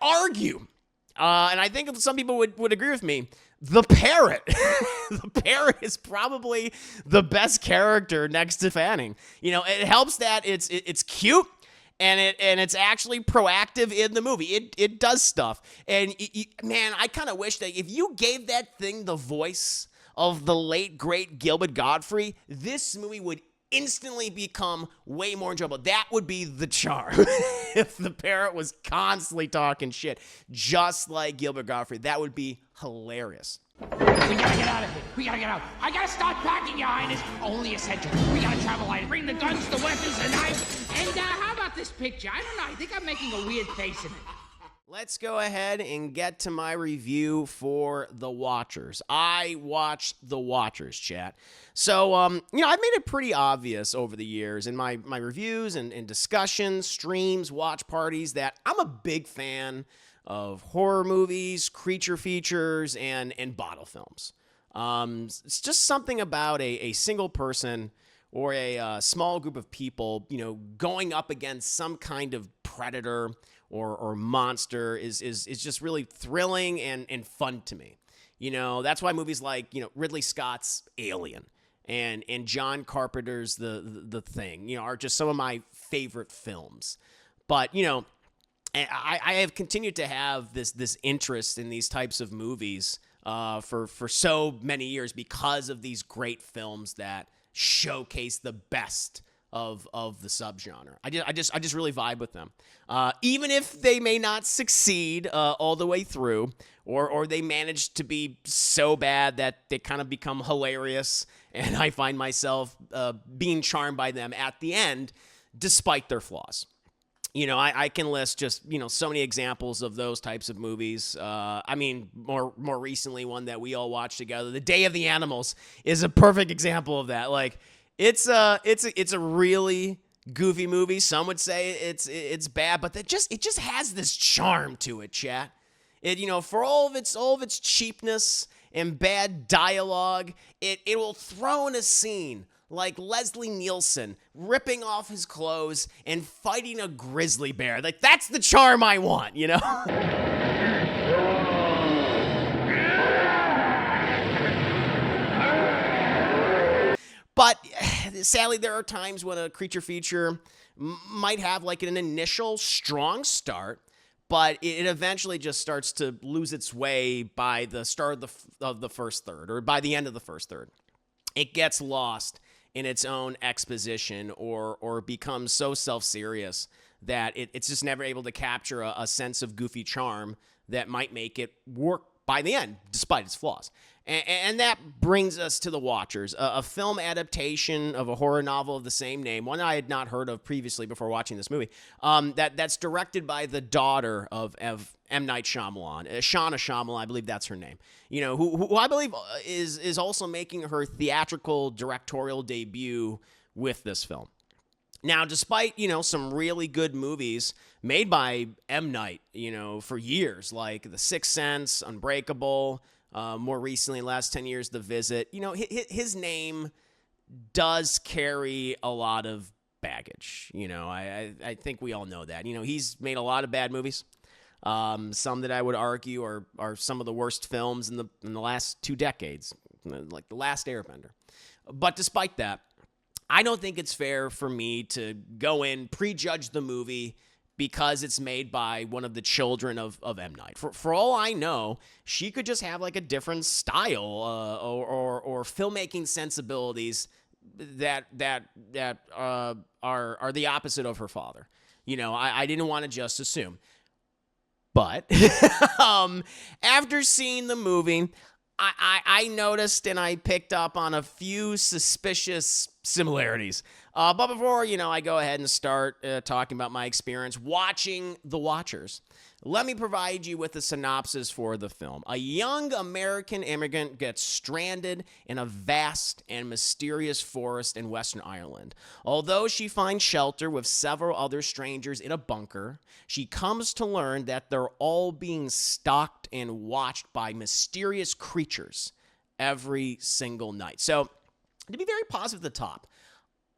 argue, and I think some people would agree with me, the parrot. The parrot is probably the best character next to Fanning. It helps that it's cute. And it's actually proactive in the movie. It does stuff. And, man, I kind of wish that if you gave that thing the voice of the late, great Gilbert Gottfried, this movie would instantly become way more enjoyable. That would be the charm. If the parrot was constantly talking shit, just like Gilbert Gottfried, that would be hilarious. We gotta get out of here. We gotta get out. I gotta start packing, Your Highness. Only essential. We gotta travel light. Bring the guns, the weapons, the knives. And how about this picture? I don't know. I think I'm making a weird face in it. Let's go ahead and get to my review for The Watchers. I watched The Watchers, chat. So, I've made it pretty obvious over the years in my reviews and discussions, streams, watch parties that I'm a big fan of horror movies, creature features, and bottle films. It's just something about a single person or a small group of people, going up against some kind of predator or monster is just really thrilling and fun to me. That's why movies like, Ridley Scott's Alien and John Carpenter's The Thing, are just some of my favorite films. But, I have continued to have this interest in these types of movies for so many years because of these great films that showcase the best of the subgenre. I just really vibe with them, even if they may not succeed all the way through, or they manage to be so bad that they kind of become hilarious, and I find myself being charmed by them at the end, despite their flaws. I can list just, so many examples of those types of movies. More recently, one that we all watched together, The Day of the Animals, is a perfect example of that. Like, it's a really goofy movie. Some would say it's bad, but it just has this charm to it, chat. For all of its cheapness and bad dialogue, it will throw in a scene like Leslie Nielsen ripping off his clothes and fighting a grizzly bear. Like, that's the charm I want, But sadly, there are times when a creature feature might have like an initial strong start, but it eventually just starts to lose its way by the start of the first third, or by the end of the first third. It gets lost in its own exposition or becomes so self-serious that it's just never able to capture a sense of goofy charm that might make it work by the end, despite its flaws. And that brings us to The Watchers, a film adaptation of a horror novel of the same name, one I had not heard of previously before watching this movie, that's directed by the daughter of M. Night Shyamalan, Shauna Shyamalan, I believe that's her name, who I believe is also making her theatrical directorial debut with this film. Now, despite, some really good movies made by M. Night, for years, like The Sixth Sense, Unbreakable, more recently, last 10 years, The Visit, his name does carry a lot of baggage. I think we all know that. He's made a lot of bad movies. Some that I would argue are some of the worst films in the last 2 decades, like The Last Airbender. But despite that, I don't think it's fair for me to go in, prejudge the movie because it's made by one of the children of M. Night. For all I know, she could just have like a different style or filmmaking sensibilities that are the opposite of her father. I didn't want to just assume. But after seeing the movie, I noticed and I picked up on a few suspicious similarities. But before, I go ahead and start talking about my experience watching The Watchers, let me provide you with a synopsis for the film. A young American immigrant gets stranded in a vast and mysterious forest in Western Ireland. Although she finds shelter with several other strangers in a bunker, she comes to learn that they're all being stalked and watched by mysterious creatures every single night. So, to be very positive at the top,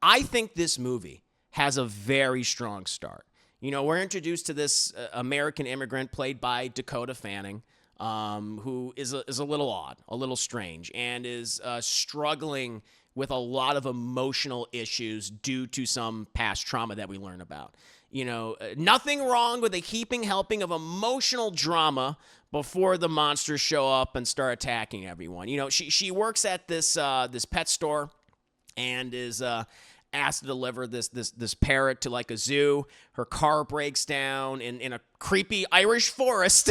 I think this movie has a very strong start. We're introduced to this American immigrant played by Dakota Fanning, who is a little odd, a little strange, and is struggling with a lot of emotional issues due to some past trauma that we learn about. Nothing wrong with a heaping helping of emotional drama before the monsters show up and start attacking everyone. She works at this pet store and is asked to deliver this parrot to like a zoo. Her car breaks down in a creepy Irish forest,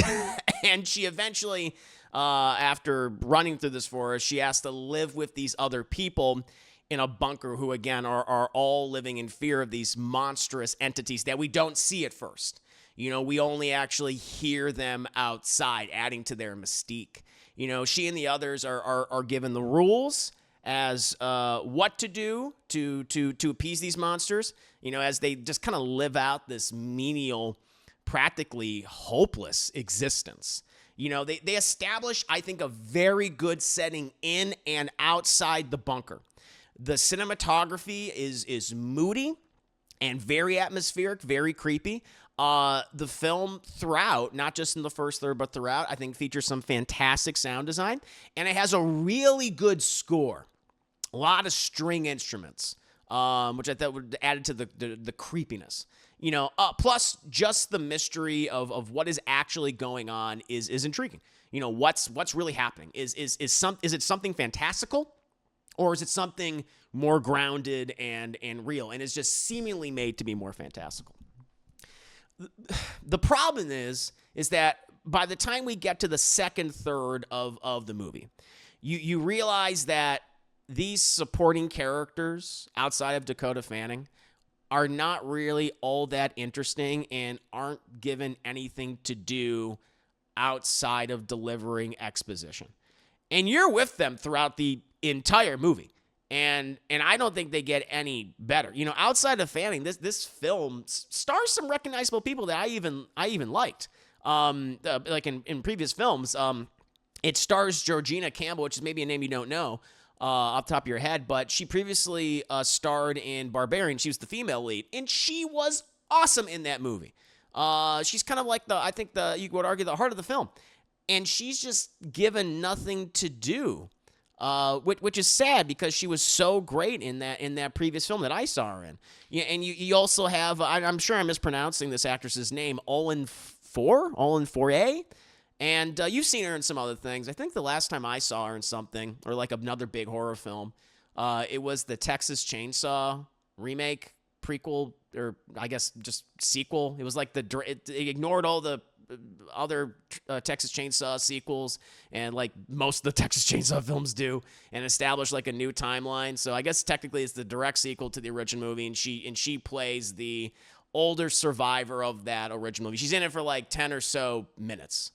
and she eventually, after running through this forest, she has to live with these other people in a bunker who, again, are all living in fear of these monstrous entities that we don't see at first. We only actually hear them outside, adding to their mystique. She and the others are given the rules as what to do to appease these monsters, as they just kind of live out this menial, practically hopeless existence. They establish, I think, a very good setting in and outside the bunker. The cinematography is moody and very atmospheric, very creepy. The film throughout, not just in the first third, but throughout, I think features some fantastic sound design, and it has a really good score. A lot of string instruments, which I thought would add to the creepiness. Plus just the mystery of what is actually going on is intriguing. What's really happening? Is it something fantastical, or is it something more grounded and real, and is just seemingly made to be more fantastical? The problem is that by the time we get to the second third of the movie, you realize that these supporting characters outside of Dakota Fanning are not really all that interesting and aren't given anything to do outside of delivering exposition. And you're with them throughout the entire movie. And I don't think they get any better. Outside of Fanning, this film stars some recognizable people that I even liked. Like in previous films, it stars Georgina Campbell, which is maybe a name you don't know off the top of your head, but she previously starred in Barbarian. She was the female lead, and she was awesome in that movie. She's kind of like you would argue the heart of the film, and she's just given nothing to do. Which is sad because she was so great in that previous film that I saw her in. Yeah, and you also have, I'm sure I'm mispronouncing this actress's name, Olin Fourier, and you've seen her in some other things. I think the last time I saw her in something, or like another big horror film, it was the Texas Chainsaw remake, prequel, or I guess just sequel. It was like it ignored all the other Texas Chainsaw sequels, and like most of the Texas Chainsaw films do, and establish like a new timeline. So I guess technically it's the direct sequel to the original movie, and she plays the older survivor of that original movie. She's in it for like 10 or so minutes.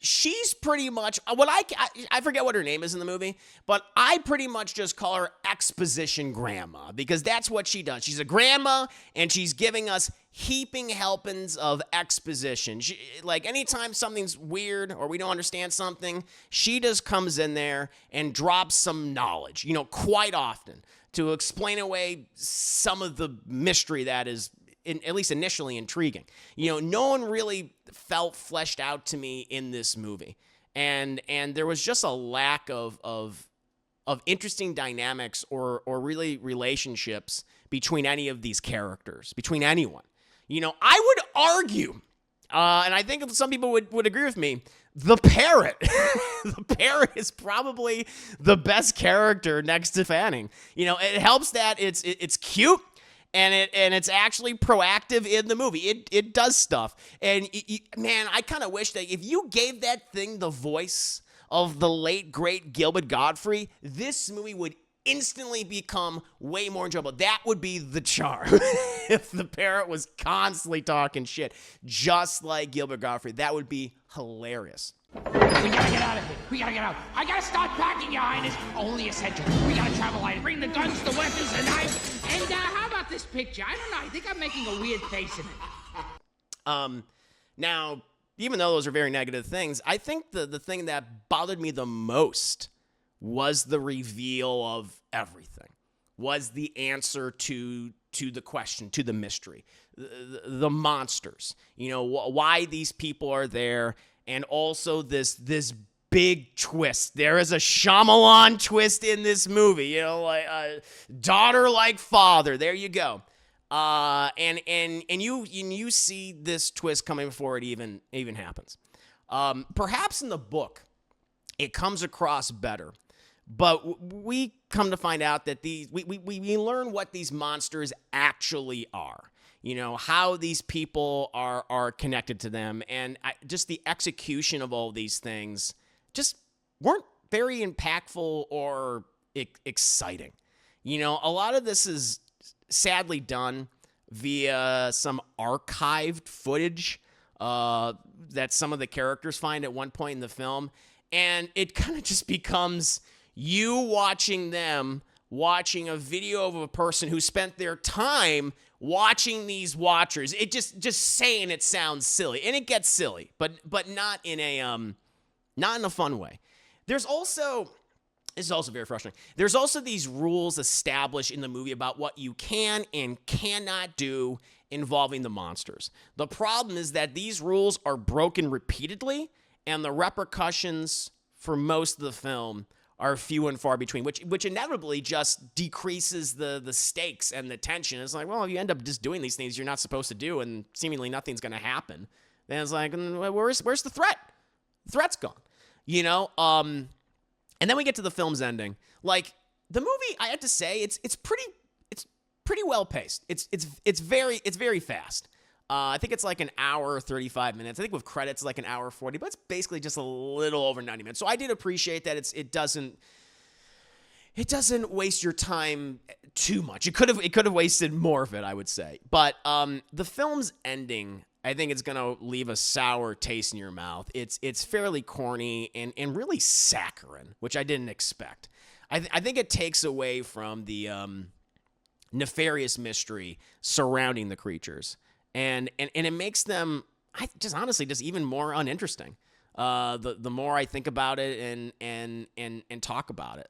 She's pretty much what I forget what her name is in the movie, but I pretty much just call her exposition grandma, because that's what she does. She's a grandma, and she's giving us heaping helpings of exposition. Like anytime something's weird or we don't understand something, she just comes in there and drops some knowledge, quite often, to explain away some of the mystery that is at least initially intriguing. No one really felt fleshed out to me in this movie, and there was just a lack of interesting dynamics or really relationships between any of these characters, between anyone. I would argue, and I think some people would agree with me, the parrot. The parrot is probably the best character next to Fanning. It helps that it's cute. And it's actually proactive in the movie. It does stuff. And, man, I kind of wish that if you gave that thing the voice of the late, great Gilbert Gottfried, this movie would instantly become way more enjoyable. That would be the charm. If the parrot was constantly talking shit, just like Gilbert Gottfried, that would be hilarious. We gotta get out of here. We gotta get out. I gotta start packing, Your Highness. Only essential. We gotta travel light. Bring the guns, the weapons, the knife. And how about this picture? I don't know. I think I'm making a weird face in it. Now, even though those are very negative things, I think the thing that bothered me the most was the reveal of everything. Was the answer to to the question, to the mystery, the monsters, why these people are there, and also this big twist. There is a Shyamalan twist in this movie, like daughter like father. There you go. And you see this twist coming before it even happens. Perhaps in the book, it comes across better. But we come to find out that we learn what these monsters actually are, how these people are connected to them. And just the execution of all these things just weren't very impactful or exciting. A lot of this is sadly done via some archived footage that some of the characters find at one point in the film. And it kind of just becomes you watching a video of a person who spent their time watching these watchers. It just saying it sounds silly, and it gets silly, but not in a fun way. This is also very frustrating. There's also these rules established in the movie about what you can and cannot do involving the monsters. The problem is that these rules are broken repeatedly, and the repercussions for most of the film are few and far between, which inevitably just decreases the stakes and the tension. It's like, well, if you end up just doing these things you're not supposed to do and seemingly nothing's going to happen, then it's like, where's the threat? The threat's gone, And then we get to the film's ending. Like, the movie, I have to say, it's pretty well paced. It's very fast. I think it's like an hour, 35 minutes. I think with credits, like an hour 40, but it's basically just a little over 90 minutes. So I did appreciate that it doesn't waste your time too much. It could have wasted more of it, I would say. But the film's ending, I think it's gonna leave a sour taste in your mouth. It's fairly corny and really saccharine, which I didn't expect. I think it takes away from the nefarious mystery surrounding the creatures. And it makes them, honestly even more uninteresting. The more I think about it and talk about it,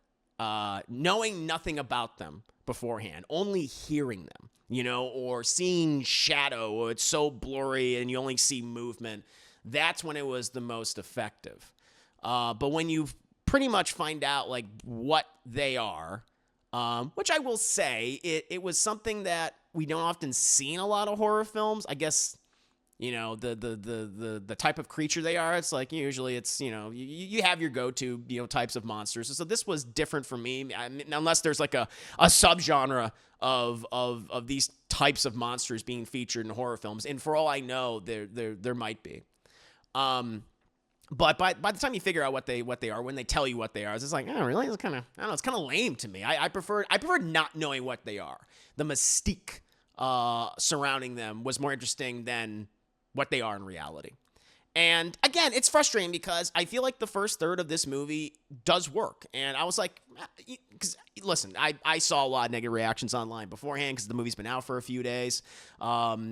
knowing nothing about them beforehand, only hearing them, or seeing shadow, or it's so blurry and you only see movement. That's when it was the most effective. But when you pretty much find out like what they are, which I will say, it was something that we don't often see in a lot of horror films. I guess, the type of creature they are. It's like usually it's, you have your go-to, types of monsters. So this was different for me, unless there's like a subgenre of these types of monsters being featured in horror films. And for all I know, there might be. But by the time you figure out what they are, when they tell you what they are, it's just like, oh, really? It's kind of, I don't know, it's kind of lame to me. I prefer not knowing what they are. The mystique surrounding them was more interesting than what they are in reality. And again, it's frustrating because I feel like the first third of this movie does work. And I was like, because listen, I saw a lot of negative reactions online beforehand because the movie's been out for a few days.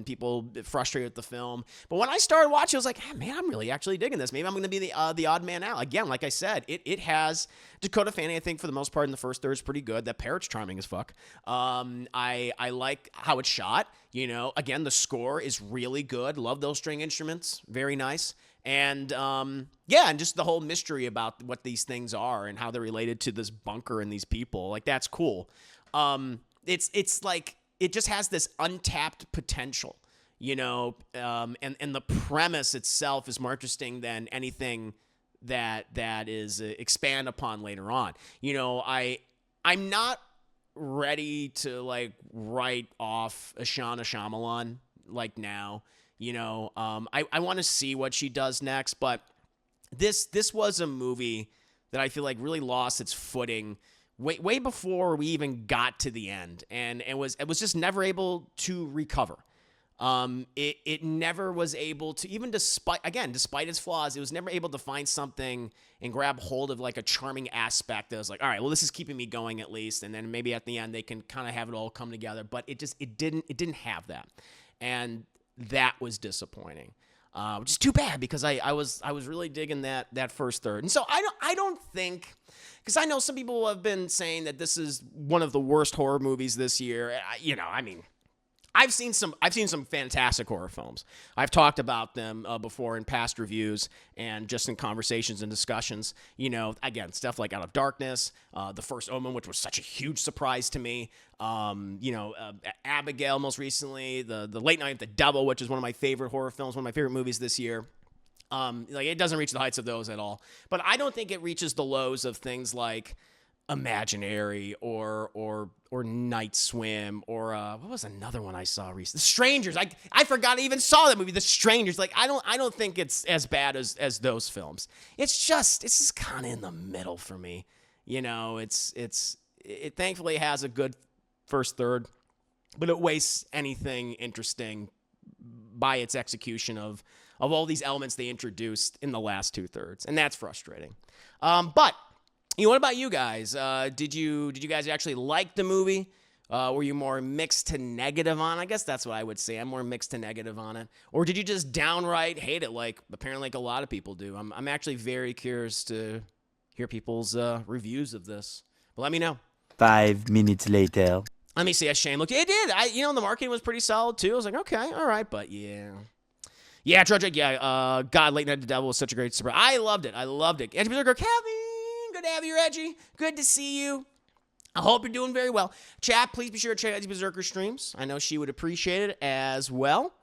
People frustrated with the film. But when I started watching, I was like, hey, man, I'm really actually digging this. Maybe I'm going to be the odd man out. Again, like I said, it has Dakota Fanning, I think, for the most part in the first third is pretty good. That parrot's charming as fuck. I like how it's shot. Again, the score is really good. Love those string instruments. Very nice. And, and just the whole mystery about what these things are and how they're related to this bunker and these people. Like, that's cool. It's like, it just has this untapped potential, and the premise itself is more interesting than anything that is expand upon later on. I'm not ready to like write off Ashana Shyamalan like now. I want to see what she does next, but this was a movie that I feel like really lost its footing way before we even got to the end, and it was just never able to recover. It never was able to, even despite its flaws, it was never able to find something and grab hold of like a charming aspect that was like, all right, well, this is keeping me going at least, and then maybe at the end they can kind of have it all come together. But it didn't have that, and that was disappointing. Which is too bad because I was really digging that first third. And so I don't think, because I know some people have been saying that this is one of the worst horror movies this year. I've seen some fantastic horror films. I've talked about them before in past reviews and just in conversations and discussions. You know, again, stuff like Out of Darkness, The First Omen, which was such a huge surprise to me. Abigail most recently, the Late Night of the Devil, which is one of my favorite horror films, one of my favorite movies this year. It doesn't reach the heights of those at all. But I don't think it reaches the lows of things like Imaginary or Night Swim or what was another one I saw recently? The Strangers. I forgot I even saw that movie, The Strangers. Like I don't think it's as bad as those films. It's just kind of in the middle for me. You know, it thankfully has a good first third, but it wastes anything interesting by its execution of all these elements they introduced in the last 2/3, and that's frustrating. But what about you guys? Did you guys actually like the movie? Were you more mixed to negative on it? I guess that's what I would say. I'm more mixed to negative on it. Or did you just downright hate it like apparently like a lot of people do? I'm actually very curious to hear people's reviews of this. But let me know. 5 minutes later. Let me see. As Shane looked, it did. The marketing was pretty solid too. I was like, okay, all right, but yeah. Yeah, Trojan, yeah. God, Late Night of the Devil was such a great surprise. I loved it. Edgy Berserker, Kevin. Good to have you, Reggie. Good to see you. I hope you're doing very well. Chat, please be sure to check out Edgy Berserker streams. I know she would appreciate it as well.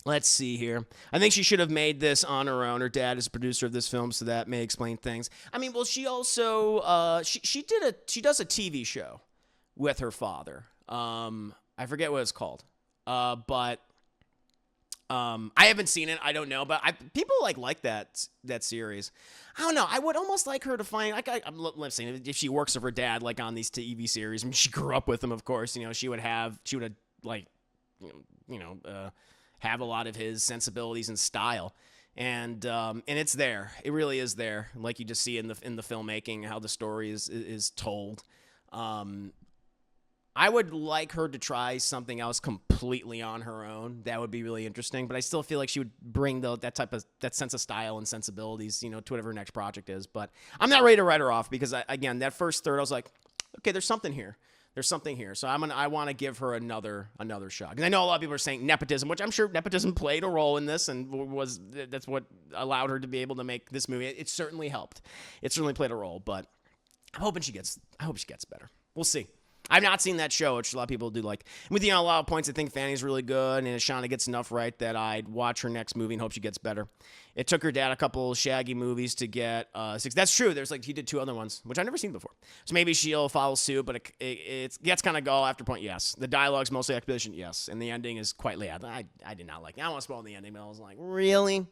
Let's see here. I think she should have made this on her own. Her dad is a producer of this film, so that may explain things. I mean, well, she also she does a TV show with her father. I forget what it's called. But I haven't seen it. I don't know, but people like that series. I don't know. I would almost like her to find I'm listening. If she works with her dad like on these TV series, I mean, she grew up with him, of course. You know, she would have have a lot of his sensibilities and style, and it's there. It really is there. Like you just see in the filmmaking how the story is told. I would like her to try something else completely on her own. That would be really interesting. But I still feel like she would bring that sense of style and sensibilities, to whatever her next project is. But I'm not ready to write her off because again, that first third, I was like, okay, there's something here. So I want to give her another shot. Because I know a lot of people are saying nepotism, which I'm sure nepotism played a role in this and that's what allowed her to be able to make this movie. It certainly helped. It certainly played a role. But I hope she gets better. We'll see. I've not seen that show, which a lot of people do like. With a lot of points, I think Fanny's really good, and Shauna gets enough right that I'd watch her next movie and hope she gets better. It took her dad a couple Shaggy movies to get 6. That's true. There's he did 2 other ones, which I've never seen before. So maybe she'll follow suit, but it gets kind of dull after a point. Yes, the dialogue's mostly exposition. Yes, and the ending is quite late. I did not like it. I don't want to spoil the ending, but I was like, really,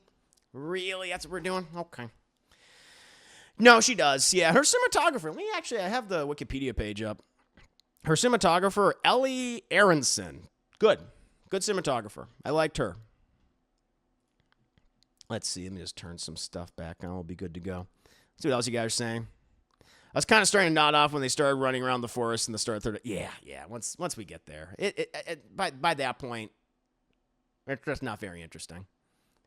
that's what we're doing? Okay. No, she does. Yeah, her cinematographer. I have the Wikipedia page up. Her cinematographer, Ellie Aronson. Good cinematographer. I liked her. Let's see. Let me just turn some stuff back on. We'll be good to go. Let's see what else you guys are saying. I was kind of starting to nod off when they started running around the forest in the start third. Yeah. Once we get there, by that point, it's just not very interesting,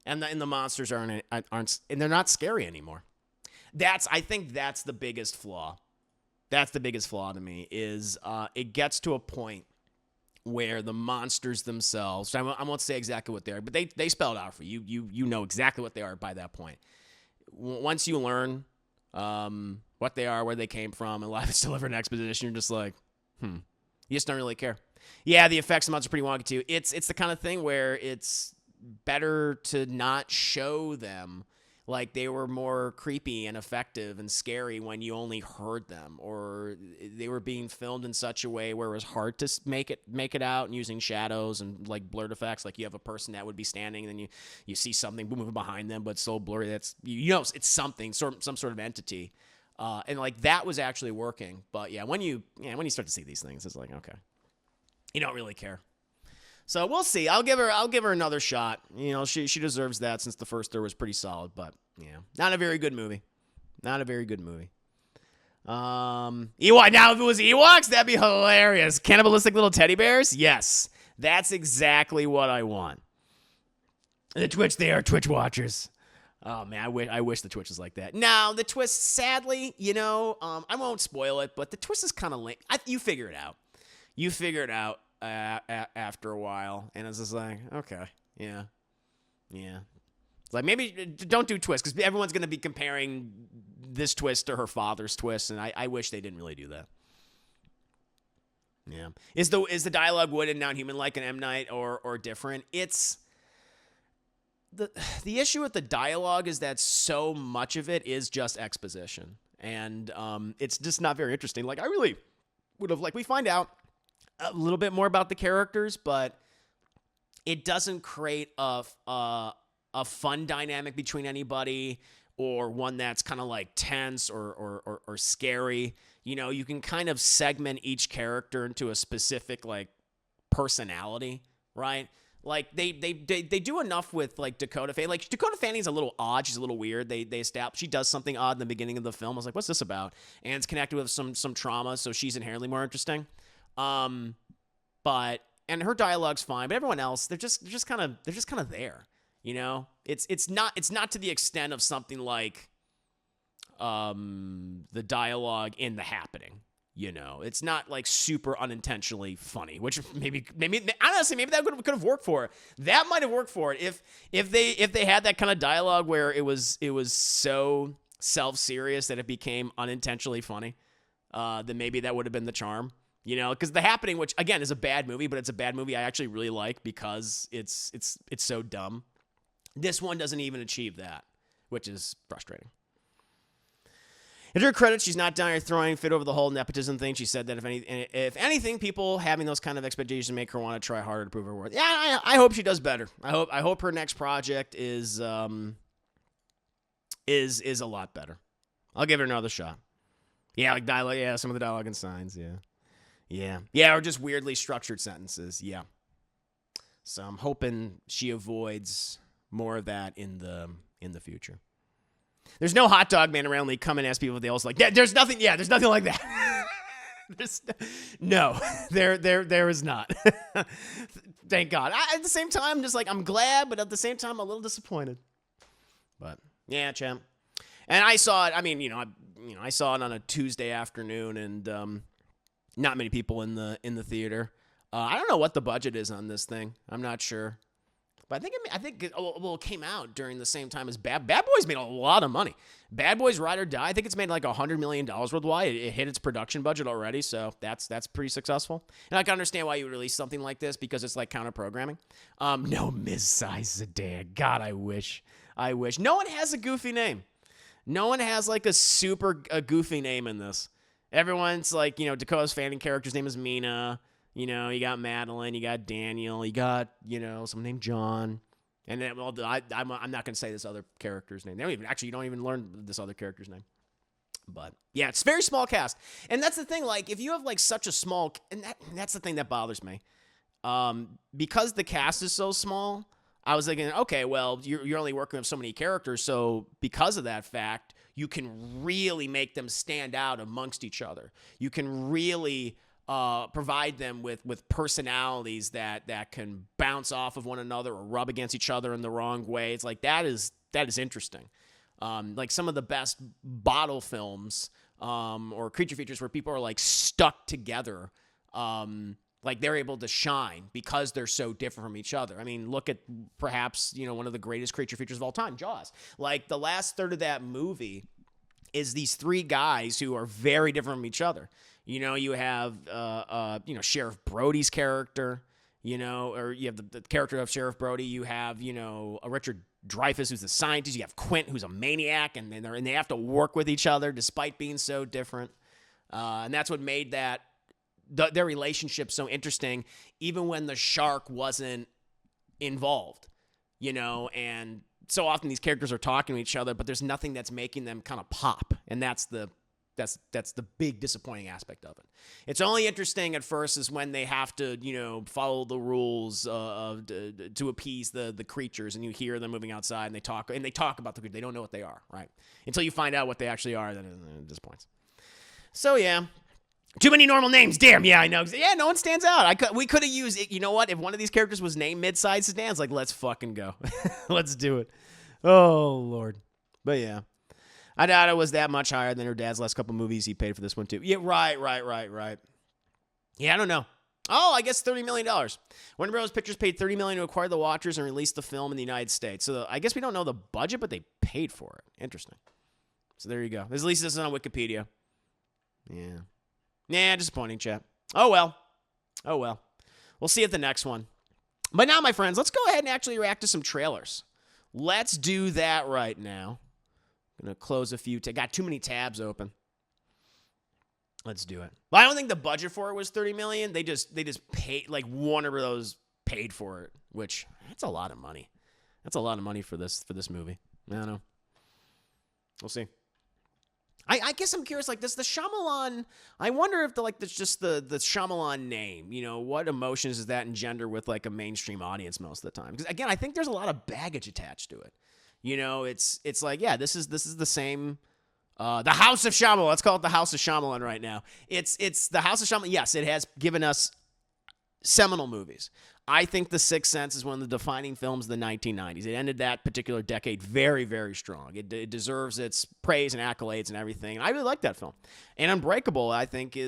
and the monsters aren't and they're not scary anymore. I think that's the biggest flaw. That's the biggest flaw to me is it gets to a point where the monsters themselves, I won't say exactly what they are, but they spell it out for you. You know exactly what they are by that point. Once you learn what they are, where they came from, and life is delivered in exposition, you're just like, you just don't really care. Yeah, the effects of monsters are pretty wonky too. It's the kind of thing where it's better to not show them. Like they were more creepy and effective and scary when you only heard them, or they were being filmed in such a way where it was hard to make it out and using shadows and like blurred effects. Like you have a person that would be standing and then you see something moving behind them, but it's so blurry that's it's something, some sort of entity, and like that was actually working. But yeah, when you start to see these things, it's like okay, you don't really care. So we'll see. I'll give her another shot. She deserves that since the first third was pretty solid. But yeah, not a very good movie. Ewok. Now if it was Ewoks, that'd be hilarious. Cannibalistic little teddy bears. Yes, that's exactly what I want. They are Twitch watchers. Oh man, I wish the Twitch was like that. Now the twist, sadly, I won't spoil it, but the twist is kind of lame. You figure it out. after a while, and it's just like, okay, yeah. It's like, maybe don't do twists, because everyone's going to be comparing this twist to her father's twist, and I wish they didn't really do that. Yeah. Is the dialogue wood and non-human like an M. Night or different? It's the issue with the dialogue is that so much of it is just exposition, and it's just not very interesting. Like, I really would have, like, we find out a little bit more about the characters, but it doesn't create a fun dynamic between anybody, or one that's kind of like tense or scary. You know, you can kind of segment each character into a specific, like, personality, right? Like, they do enough with, like, Dakota Fanning. Like, Dakota Fanning's a little odd. She's a little weird. They establish she does something odd in the beginning of the film. I was like, what's this about? And it's connected with some trauma, so she's inherently more interesting. And her dialogue's fine, but everyone else, they're just kind of there. You know, it's not to the extent of something like the dialogue in The Happening. You know, it's not like super unintentionally funny, which maybe honestly maybe that could have worked for it. That might have worked for it if they had that kind of dialogue where it was so self-serious that it became unintentionally funny. Then maybe that would have been the charm. You know, because The Happening, which again is a bad movie, but it's a bad movie I actually really like because it's so dumb. This one doesn't even achieve that, which is frustrating. To her credit, she's not down here throwing fit over the whole nepotism thing. She said that if anything, people having those kind of expectations make her want to try harder to prove her worth. Yeah, I hope she does better. I hope her next project is a lot better. I'll give her another shot. Yeah, like dialogue. Yeah, some of the dialogue and signs. Yeah, or just weirdly structured sentences. Yeah. So I'm hoping she avoids more of that in the future. There's no hot dog man around Lee come and ask people if they also like. There's nothing. Yeah, there's nothing like that. There is not. Thank God. At the same time, just like I'm glad, but at the same time, I'm a little disappointed. But yeah, champ. And I saw it. I mean, I saw it on a Tuesday afternoon, and not many people in the theater. I don't know what the budget is on this thing. I'm not sure. But I think it came out during the same time as Bad Boys made a lot of money. Bad Boys Ride or Die, I think it's made like $100 million worldwide. It hit its production budget already, so that's pretty successful. And I can understand why you would release something like this because it's like counter-programming. No Ms. Sedan. God, I wish. No one has a goofy name. No one has like a goofy name in this. Everyone's like, Dakota Fanning character's name is Mina. You got Madeline, you got Daniel, you got, someone named John. And then, well, I'm not going to say this other character's name. You don't even learn this other character's name. But, yeah, it's a very small cast. And that's the thing, like, if you have, like, such a small, and that's the thing that bothers me. Because the cast is so small, I was thinking, okay, well, you're only working with so many characters, so because of that fact, you can really make them stand out amongst each other. You can really provide them with personalities that can bounce off of one another or rub against each other in the wrong way. It's like that is interesting. Like some of the best bottle films or creature features where people are like stuck together, like they're able to shine because they're so different from each other. I mean, look at perhaps one of the greatest creature features of all time, Jaws. Like the last third of that movie is these three guys who are very different from each other. You have, Sheriff Brody's character, or you have the character of Sheriff Brody. You have, a Richard Dreyfuss who's the scientist. You have Quint who's a maniac, and they have to work with each other despite being so different. And that's what made their relationship so interesting, even when the shark wasn't involved, and so often these characters are talking to each other, but there's nothing that's making them kind of pop. And that's the big disappointing aspect of it. It's only interesting at first is when they have to, follow the rules to appease the creatures, and you hear them moving outside, and they talk about the creatures. They don't know what they are, right? Until you find out what they actually are, then it disappoints. So yeah, too many normal names. Damn, yeah, I know. Yeah, no one stands out. We could have used it. You know what? If one of these characters was named Mid-Size Sedans, like let's fucking go. Let's do it. Oh Lord. But yeah. I doubt it was that much higher than her dad's last couple movies he paid for this one, too. Yeah, right. Yeah, I don't know. Oh, I guess $30 million. Warner Bros. Pictures paid $30 million to acquire the Watchers and release the film in the United States. So I guess we don't know the budget, but they paid for it. Interesting. So there you go. At least this is on Wikipedia. Yeah. Nah, disappointing, chat. Oh, well. We'll see you at the next one. But now, my friends, let's go ahead and actually react to some trailers. Let's do that right now. I'm going to close a few. Got too many tabs open. Let's do it. But I don't think the budget for it was $30 million. They just paid, like Warner Bros. Paid for it, which that's a lot of money. That's a lot of money for this movie. I don't know. We'll see. I guess I'm curious, like, does the Shyamalan, I wonder if that's just the Shyamalan name, you know, what emotions does that engender with, like, a mainstream audience most of the time? Because, again, I think there's a lot of baggage attached to it. You know, it's like, yeah, this is the same, the House of Shyamalan. Let's call it the House of Shyamalan right now. It's the House of Shyamalan. Yes, it has given us seminal movies. I think The Sixth Sense is one of the defining films of the 1990s. It ended that particular decade very, very strong. It deserves its praise and accolades and everything. And I really like that film. And Unbreakable, I think, it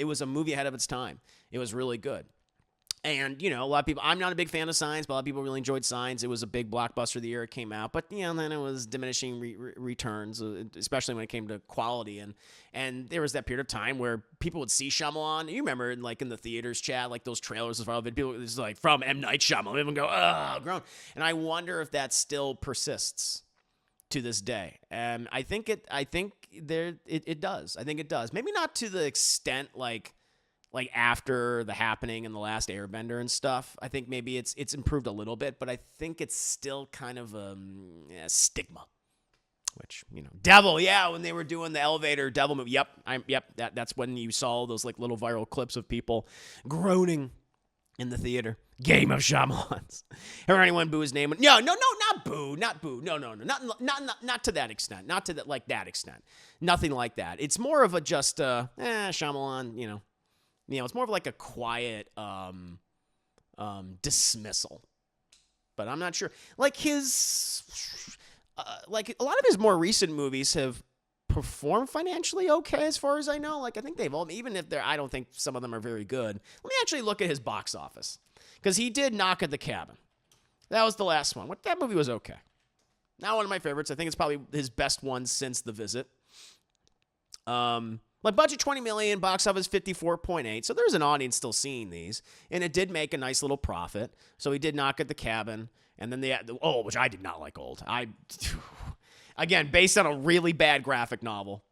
was a movie ahead of its time. It was really good. And, you know, a lot of people, I'm not a big fan of Signs, but a lot of people really enjoyed Signs. It was a big blockbuster the year it came out. But, you know, then it was diminishing returns, especially when it came to quality. And there was that period of time where people would see Shyamalan. You remember, like, in the theaters chat, like, those trailers as far as people, it's like, from M. Night Shyamalan. Everyone go, oh, grown. And I wonder if that still persists to this day. And I think it does. I think it does. Maybe not to the extent, like after The Happening and The Last Airbender and stuff. I think maybe it's improved a little bit, but I think it's still kind of a stigma. Which, you know, Devil, yeah, when they were doing the elevator Devil movie. That's when you saw those like little viral clips of people groaning in the theater. Game of Shyamalans. Or anyone boo his name? No, not boo. No, not to that extent. Not to that extent. Nothing like that. It's more of a just Shyamalan, you know, it's more of like a quiet dismissal. But I'm not sure. Like like a lot of his more recent movies have performed financially okay, as far as I know. Like I think they've all, even if I don't think some of them are very good. Let me actually look at his box office, because he did Knock at the Cabin. That was the last one. That movie was okay. Not one of my favorites. I think it's probably his best one since The Visit. Like budget $20 million, box office 54.8. So there's an audience still seeing these, and it did make a nice little profit. So he did Knock at the Cabin, and then which I did not like. Again, based on a really bad graphic novel.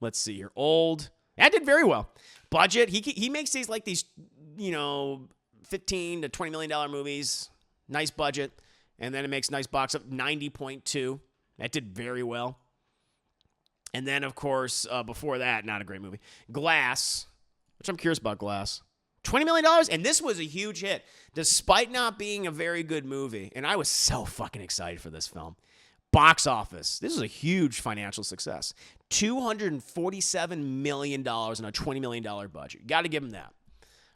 Let's see here. Old. That did very well. Budget. He makes these like these, you know, $15 to $20 million movies. Nice budget, and then it makes nice box up 90.2. That did very well. And then, of course, before that, not a great movie. Glass, which I'm curious about Glass. $20 million, and this was a huge hit, despite not being a very good movie. And I was so fucking excited for this film. Box office. This is a huge financial success. $247 million on a $20 million budget. Got to give him that.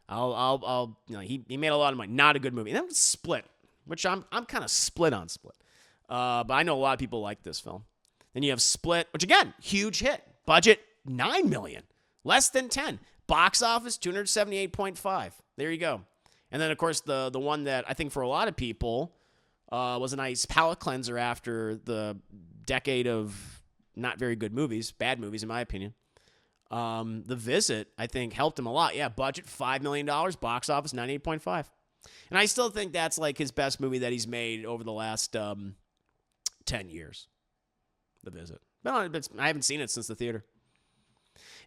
He made a lot of money. Not a good movie. And then Split, which I'm kind of split on Split. But I know a lot of people like this film. Then you have Split, which again, huge hit. Budget, $9 million. Less than 10. Box office, 278.5. There you go. And then, of course, the one that I think for a lot of people was a nice palate cleanser after the decade of not very good movies, bad movies in my opinion. The Visit, I think, helped him a lot. Yeah, budget, $5 million. Box office, 98.5. And I still think that's like his best movie that he's made over the last 10 years. The Visit. But I haven't seen it since the theater.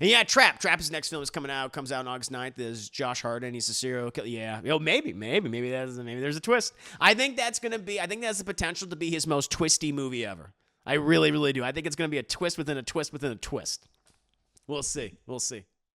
And yeah, Trap. Trap's next film is coming out. Comes out on August 9th. There's Josh Harden. He's a serial killer. Yeah. Maybe there's a twist. I think that's the potential to be his most twisty movie ever. I really, really do. I think it's going to be a twist within a twist within a twist. We'll see.